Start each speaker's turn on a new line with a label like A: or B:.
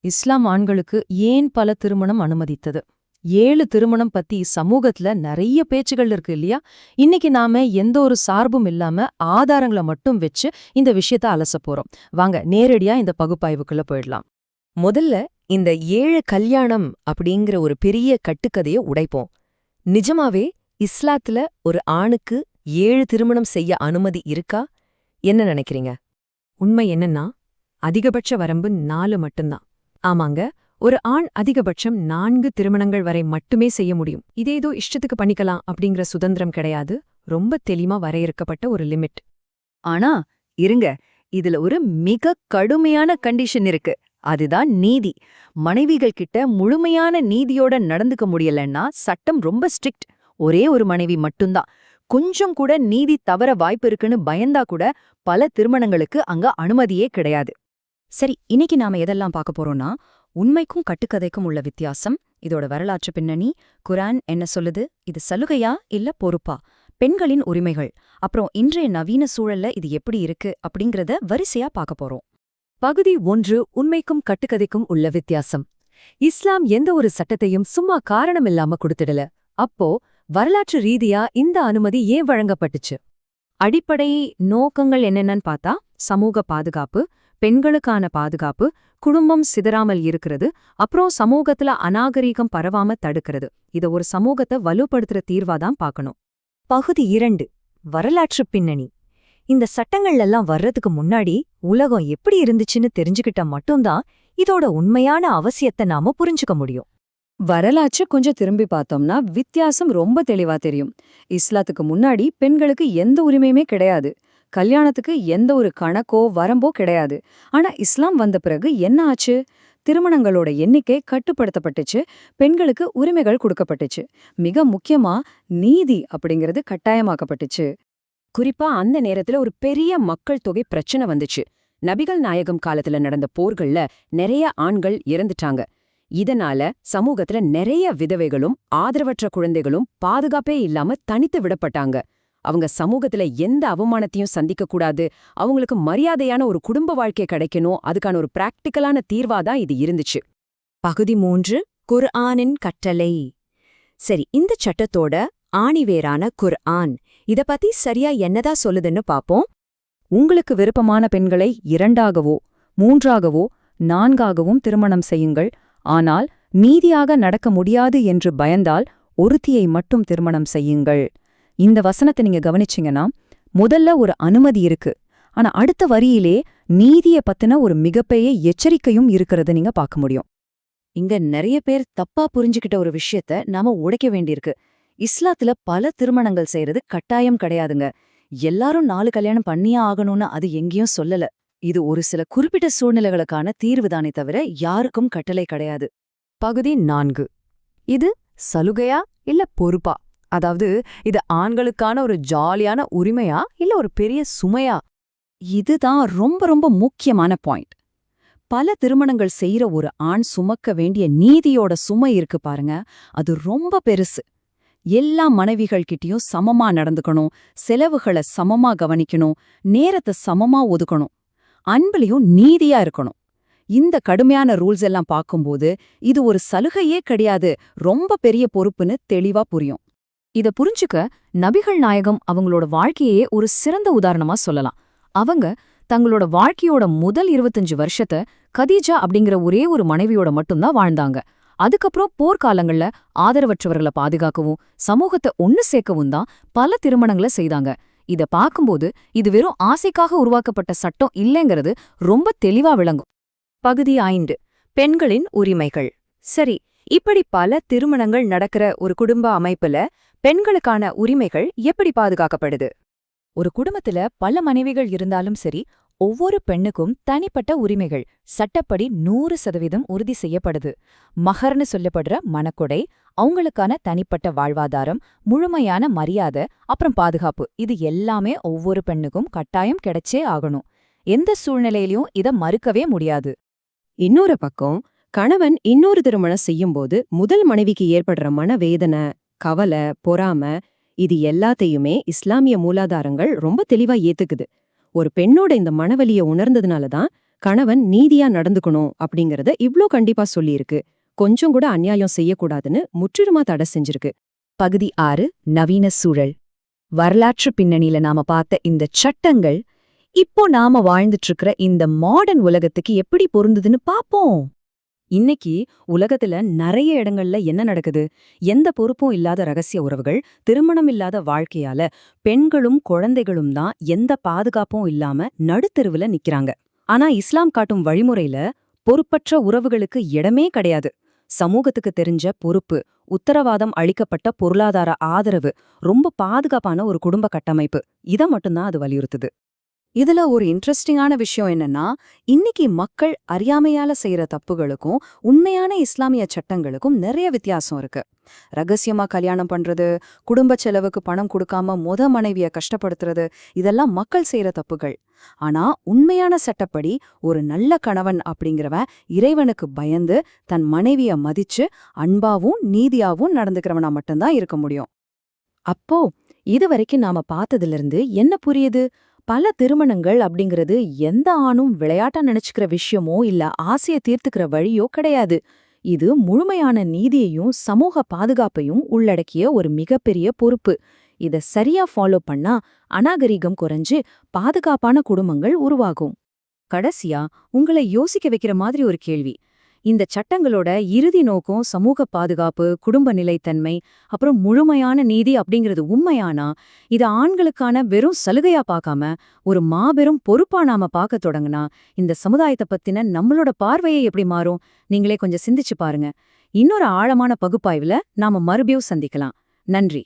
A: இஸ்லாம் ஆண்களுக்கு ஏன் பல திருமணம் அனுமதித்தது? 7 திருமணம் பத்தி சமூகத்துல நிறைய பேச்சுகள் இருக்கு இல்லையா? இன்னைக்கு நாம எந்த ஒரு சார்பும் இல்லாம ஆதாரங்களை மட்டும் வச்சு இந்த விஷயத்த அலசப் போறோம். வாங்க நேரடியா இந்த பகுப்பாய்வுக்குள்ள போயிடலாம்.
B: முதல்ல இந்த 7 கல்யாணம் அப்படிங்கிற ஒரு பெரிய கட்டுக்கதைய உடைப்போம். நிஜமாவே இஸ்லாத்துல ஒரு ஆணுக்கு 7 திருமணம் செய்ய அனுமதி இருக்கா? என்ன நினைக்கிறீங்க?
C: உண்மை என்னன்னா, அதிகபட்ச வரம்பு 4 மட்டும்தான். ஆமாங்க, ஒரு ஆண் அதிகபட்சம் 4 திருமணங்கள் வரை மட்டுமே செய்ய முடியும். இதேதோ இஷ்டத்துக்கு பண்ணிக்கலாம் அப்படிங்கிற சுதந்திரம் கிடையாது. ரொம்ப தெளிவா வரையறுக்கப்பட்ட ஒரு லிமிட்.
B: ஆனா இருங்க, இதுல ஒரு மிக கடுமையான கண்டிஷன் இருக்கு. அதுதான் நீதி. மனைவிகள் கிட்ட முழுமையான நீதியோட நடந்துக்க முடியலன்னா சட்டம் ரொம்ப ஸ்ட்ரிக்ட். ஒரே ஒரு மனைவி மட்டும்தான். கொஞ்சம் கூட நீதி தவற வாய்ப்பு இருக்குன்னு பயந்தா கூட பல திருமணங்களுக்கு அங்க அனுமதியே கிடையாது.
D: சரி, இன்னைக்கு நாம எதெல்லாம் பார்க்க போறோம்னா, உண்மைக்கும் கட்டுக்கதைக்கும் உள்ள வித்தியாசம், இதோட வரலாற்று பின்னணி, குர்ஆன் என்ன சொல்லுது, இது சலுகையா இல்ல பொறுப்பா, பெண்களின் உரிமைகள், அப்புறம் இன்றைய நவீன சூழல்ல இது எப்படி இருக்கு அப்படிங்கறத வரிசையா பார்க்க போறோம்.
B: பகுதி 1, உண்மைக்கும் கட்டுக்கதைக்கும் உள்ள வித்தியாசம். இஸ்லாம் எந்த ஒரு சட்டத்தையும் சும்மா காரணமில்லாம கொடுத்துடல. அப்போ வரலாற்று ரீதியா இந்த அனுமதி ஏன் வழங்கப்பட்டுச்சு?
C: அடிப்படை நோக்கங்கள் என்னென்னு பார்த்தா, சமூக பாதுகாப்பு, பெண்களுக்கான பாதுகாப்பு, குடும்பம் சிதறாமல் இருக்கிறது, அப்புறம் சமூகத்துல அநாகரீகம் பரவாம தடுக்கிறது. இத ஒரு சமூகத்தை வலுப்படுத்துற தீர்வாதான் பார்க்கணும்.
B: பகுதி 2, வரலாற்று பின்னணி. இந்த சட்டங்கள் எல்லாம் வர்றதுக்கு முன்னாடி உலகம் எப்படி இருந்துச்சுன்னு தெரிஞ்சுக்கிட்டா மட்டும்தான் இதோட உண்மையான அவசியத்தை நாம புரிஞ்சுக்க முடியும்.
A: வரலாற்று கொஞ்சம் திரும்பி பார்த்தோம்னா வித்தியாசம் ரொம்ப தெளிவா தெரியும். இஸ்லாத்துக்கு முன்னாடி பெண்களுக்கு எந்த உரிமையுமே கிடையாது. கல்யாணத்துக்கு எந்த ஒரு கணக்கோ வரம்போ கிடையாது. ஆனா இஸ்லாம் வந்த பிறகு என்ன ஆச்சு? திருமணங்களோட எண்ணிக்கை கட்டுப்படுத்தப்பட்டுச்சு, பெண்களுக்கு உரிமைகள் கொடுக்கப்பட்டுச்சு. மிக முக்கியமா நீதி அப்படிங்கிறது கட்டாயமாக்கப்பட்டுச்சு.
C: குறிப்பா அந்த நேரத்துல ஒரு பெரிய மக்கள் தொகை பிரச்சனை வந்துச்சு. நபிகள் நாயகம் காலத்துல நடந்த போர்கள்ல நிறைய ஆண்கள் இறந்துட்டாங்க. இதனால சமூகத்துல நிறைய விதவைகளும் ஆதரவற்ற குழந்தைகளும் பாதுகாப்பே இல்லாம தனித்து விடப்பட்டாங்க. அவங்க சமூகத்துல எந்த அவமானத்தையும் சந்திக்க கூடாது, அவங்களுக்கு மரியாதையான ஒரு குடும்ப வாழ்க்கை கிடைக்கணும், அதுக்கான ஒரு பிராக்டிக்கலான தீர்வாதான் இது இருந்துச்சு.
D: பகுதி 3, குர்ஆனின் கட்டளை. சரி, இந்த சட்டத்தோட ஆணிவேரான குர்ஆன் இத பத்தி சரியா என்னதா சொல்லுதுன்னு பாப்போம்.
A: உங்களுக்கு விருப்பமான பெண்களை 2ஆகவோ 3ஆகவோ 4ஆகவும் திருமணம் செய்யுங்கள். ஆனால் நீதியாக நடக்க முடியாது என்று பயந்தால் ஒருத்தியை மட்டும் திருமணம் செய்யுங்கள். இந்த வசனத்தை நீங்க கவனிச்சீங்கன்னா முதல்ல ஒரு அனுமதி இருக்கு, ஆனா அடுத்த வரியிலே நீதியை பத்தின ஒரு மிகப்பெரிய எச்சரிக்கையும் இருக்கிறது நீங்க பார்க்க முடியும்.
B: இங்க நிறைய பேர் தப்பா புரிஞ்சுக்கிட்ட ஒரு விஷயத்த நாம உடைக்க வேண்டியிருக்கு. இஸ்லாத்துல பல திருமணங்கள் செய்யறது கட்டாயம் கிடையாதுங்க. எல்லாரும் 4 கல்யாணம் பண்ணியே ஆகணும்னு அது எங்கேயும் சொல்லல. இது ஒரு சில குறிப்பிட்ட சூழ்நிலைகளுக்கான தீர்வுதானே தவிர யாருக்கும் கட்டளை கிடையாது.
C: பகுதி 4, இது சலுகையா இல்ல பொறுப்பா? அதாவது இது ஆண்களுக்கான ஒரு ஜாலியான உரிமையா இல்ல ஒரு பெரிய சுமையா?
D: இதுதான் ரொம்ப ரொம்ப முக்கியமான பாயிண்ட். பல திருமணங்கள் செய்யற ஒரு ஆண் சுமக்க வேண்டிய நீதியோட சுமை இருக்கு பாருங்க, அது ரொம்ப பெருசு. எல்லா மனைவிகள் கிட்டயும் சமமா நடந்துக்கணும், செலவுகளை சமமா கவனிக்கணும், நேரத்தை சமமா ஒதுக்கணும், அன்புலயும் நீதியா இருக்கணும். இந்த கடுமையான ரூல்ஸ் எல்லாம் பார்க்கும்போது இது ஒரு சலுகையே கிடையாது, ரொம்ப பெரிய பொறுப்புன்னு தெளிவா புரியும். இத புரிஞ்சுக்க நபிகள் நாயகம் அவங்களோட வாழ்க்கையே ஒரு சிறந்த உதாரணமா சொல்லலாம். அவங்க தங்களோட வாழ்க்கையோட முதல் 25 வருஷத்தை கதீஜா அப்படிங்கிற ஒரே ஒரு மனைவியோட மட்டும்தான் வாழ்ந்தாங்க. அதுக்கப்புறம் போர்க்காலங்கள்ல ஆதரவற்றவர்களை பாதுகாக்கவும் சமூகத்தை ஒன்னு சேர்க்கவும் தான் பல திருமணங்களை செய்தாங்க. இத பார்க்கும்போது இது வெறும் ஆசைக்காக உருவாக்கப்பட்ட சட்டம் இல்லைங்கிறது ரொம்ப தெளிவா விளங்கும்.
B: பகுதி 5, பெண்களின் உரிமைகள். சரி, இப்படி பல திருமணங்கள் நடக்கிற ஒரு குடும்ப அமைப்புல பெண்களுக்கான உரிமைகள் எப்படி பாதுகாக்கப்படுது?
D: ஒரு குடும்பத்துல பல மனைவிகள் இருந்தாலும் சரி, ஒவ்வொரு பெண்ணுக்கும் தனிப்பட்ட உரிமைகள் சட்டப்படி 100% உறுதி செய்யப்படுது. மஹர்னு சொல்லப்படுற மணக்கொடை, அவங்களுக்கான தனிப்பட்ட வாழ்வாதாரம், முழுமையான மரியாதை, அப்புறம் பாதுகாப்பு, இது எல்லாமே ஒவ்வொரு பெண்ணுக்கும் கட்டாயம் கிடைச்சே ஆகணும். எந்த சூழ்நிலையிலயும் இத மறுக்கவே முடியாது.
B: இன்னொரு பக்கம், கணவன் இன்னொரு திருமணம் செய்யும்போது முதல் மனைவிக்கு ஏற்படுற மனவேதனை, கவலை, பொறாம, இது எல்லாத்தையுமே இஸ்லாமிய மூலாதாரங்கள் ரொம்ப தெளிவா ஏத்துக்குது. ஒரு பெண்ணோட இந்த மனவலிய உணர்ந்ததுனாலதான்
C: கணவன் நீதியா நடந்துக்கணும் அப்படிங்கறத இவ்ளோ கண்டிப்பா சொல்லியிருக்கு. கொஞ்சம் கூட அநியாயம் செய்யக்கூடாதுன்னு முற்றிலுமா தடை செஞ்சிருக்கு.
D: பகுதி 6 நவீன சூழல். வரலாற்று பின்னணியில நாம பார்த்த இந்த சட்டங்கள் இப்போ நாம வாழ்ந்துட்டு இருக்கிற இந்த மாடர்ன் உலகத்துக்கு எப்படி பொருந்துதுன்னு பாப்போம்.
C: இன்னைக்கு உலகத்துல நிறைய இடங்கள்ல என்ன நடக்குது? எந்த பொறுப்பும் இல்லாத ரகசிய உறவுகள், திருமணம் இல்லாத வாழ்க்கையால பெண்களும் குழந்தைகளும் தான் எந்த பாதுகாப்பும் இல்லாம நடுத்தெருவுல நிக்கிறாங்க. ஆனா இஸ்லாம் காட்டும் வழிமுறையில பொறுப்பற்ற உறவுகளுக்கு இடமே கிடையாது. சமூகத்துக்கு தெரிஞ்ச பொறுப்பு, உத்தரவாதம் அளிக்கப்பட்ட பொருளாதார ஆதரவு, ரொம்ப பாதுகாப்பான ஒரு குடும்ப கட்டமைப்பு, இத மட்டும்தான் அது வலியுறுத்துது.
D: இதுல ஒரு இன்ட்ரெஸ்டிங்கான விஷயம் என்னன்னா, இன்னைக்கு மக்கள் அறியாமையால செய்யற தப்புகளுக்கும் உண்மையான இஸ்லாமிய சட்டங்களுக்கும் நிறைய வித்தியாசம் இருக்கு. ரகசியமா கல்யாணம் பண்றது, குடும்ப செலவுக்கு பணம் கொடுக்காம மனைவிய கஷ்டப்படுத்துறது, இதெல்லாம் மக்கள் செய்யற தப்புகள். ஆனா உண்மையான சட்டப்படி ஒரு நல்ல கணவன் அப்படிங்கிறவன் இறைவனுக்கு பயந்து தன் மனைவிய மதிச்சு அன்பாவும் நீதியாவும் நடந்துக்கிறவனா மட்டும்தான் இருக்க முடியும்.
C: அப்போ இதுவரைக்கும் நாம பார்த்ததிலிருந்து என்ன புரியுது? பல திருமணங்கள் அப்படிங்கிறது எந்த ஆணும் விளையாட்டா நினைச்சுக்கிற விஷயமோ இல்ல ஆசைய தீர்த்துக்கிற வழியோ கிடையாது. இது முழுமையான நீதியையும் சமூக பாதுகாப்பையும் உள்ளடக்கிய ஒரு மிகப்பெரிய பொறுப்பு. இத சரியா ஃபாலோ பண்ணா அநாகரிகம் குறைஞ்சு பாதுகாப்பான குடும்பங்கள் உருவாகும்.
A: கடைசியா உங்களை யோசிக்க வைக்கிற மாதிரி ஒரு கேள்வி. இந்த சட்டங்களோட இறுதி நோக்கம் சமூக பாதுகாப்பு, குடும்ப நிலைத்தன்மை, அப்புறம் முழுமையான நீதி அப்படிங்கிறது உண்மையானா, இது ஆண்களுக்கான வெறும் சலுகையா பார்க்காம ஒரு மாபெரும் பொறுப்பா நாம பார்க்க தொடங்குனா, இந்த சமுதாயத்தை பத்தின நம்மளோட பார்வையை எப்படி மாறும்? நீங்களே கொஞ்சம் சிந்திச்சு பாருங்க. இன்னொரு ஆழமான பகுப்பாய்வுல நாம மறுபடியும் சந்திக்கலாம். நன்றி.